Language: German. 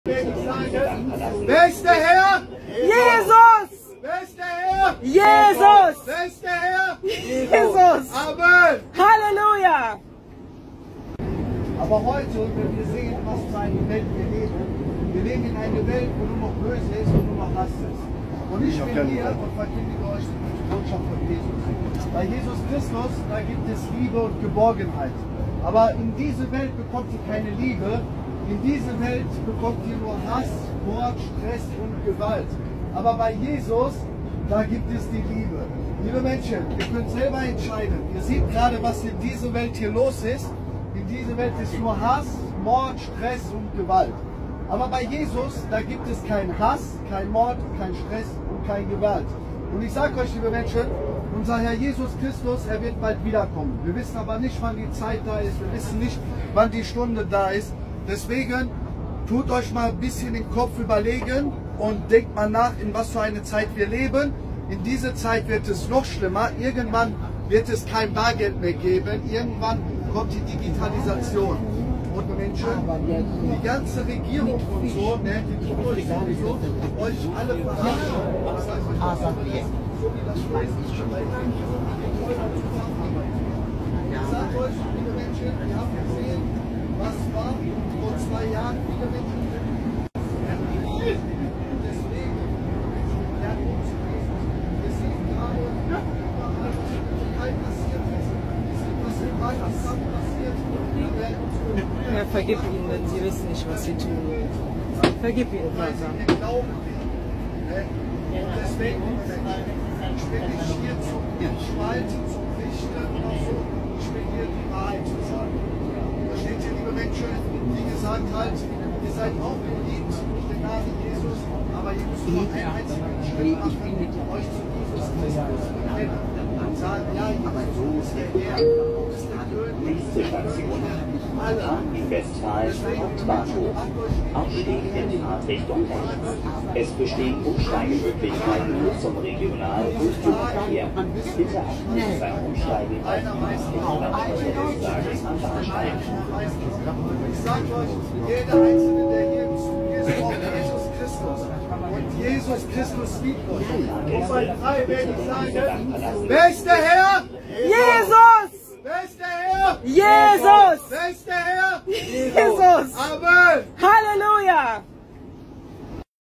Wer ist der Herr? Jesus! Wer ist der Herr? Jesus! Wer ist der Herr? Jesus! Amen! Halleluja! Aber heute, wenn wir sehen, was für eine Welt wir leben in einer Welt, wo nur noch Böse ist und nur noch Hass ist. Und ich bin hier und verkündige euch die Botschaft von Jesus. Bei Jesus Christus, da gibt es Liebe und Geborgenheit. Aber in dieser Welt bekommt ihr keine Liebe. In dieser Welt bekommt ihr nur Hass, Mord, Stress und Gewalt. Aber bei Jesus, da gibt es die Liebe. Liebe Menschen, ihr könnt selber entscheiden. Ihr seht gerade, was in dieser Welt hier los ist. In dieser Welt ist nur Hass, Mord, Stress und Gewalt. Aber bei Jesus, da gibt es keinen Hass, kein Mord, kein Stress und kein Gewalt. Und ich sage euch, liebe Menschen, unser Herr Jesus Christus, er wird bald wiederkommen. Wir wissen aber nicht, wann die Zeit da ist. Wir wissen nicht, wann die Stunde da ist. Deswegen tut euch mal ein bisschen den Kopf überlegen und denkt mal nach, in was für eine Zeit wir leben. In dieser Zeit wird es noch schlimmer. Irgendwann wird es kein Bargeld mehr geben. Irgendwann kommt die Digitalisation. Und Menschen, die ganze Regierung und so, ne, die tut euch sowieso euch alle verarschen. Ich sage euch, liebe Menschen, ihr habt gesehen, was war vor 2 Jahren, viele Menschen. Deswegen, wir sehen gerade, überall, was passiert ist. Wir sehen, was in Pakistan passiert. Herr, vergib ihnen, denn sie wissen nicht, was sie tun. Vergib ihnen, Vater. Deswegen, ich bin nicht hier zum Spalten, zum Richten oder so. Ich bin hier, die Wahrheit zu sagen. Versteht ihr, liebe Menschen? Wie gesagt, halt, ihr seid auch geliebt durch den Namen Jesus, aber ihr müsst nur einen einzigen Schritt machen, euch zu Jesus Christus bekennen und sagen, ja, Jesus ist der Herr, ist der König, Nächste Station, Westfalen Hauptbahnhof. Ausstieg in Fahrtrichtung rechts. Es bestehen Umsteigemöglichkeiten zum Regional- und Flugverkehr. Bitte achten beim Umsteigen auf die Durchsagen am Bahnsteig. Ich sage euch, jeder Einzelne, der hier ist, braucht Jesus Christus. Und Jesus Christus liebt euch. Und bei 3 werde ich sagen, wer ist der Herr? Jesus! Wer ist der Herr? Jesus! Wer ist der Herr? Jesus! Amen! Halleluja!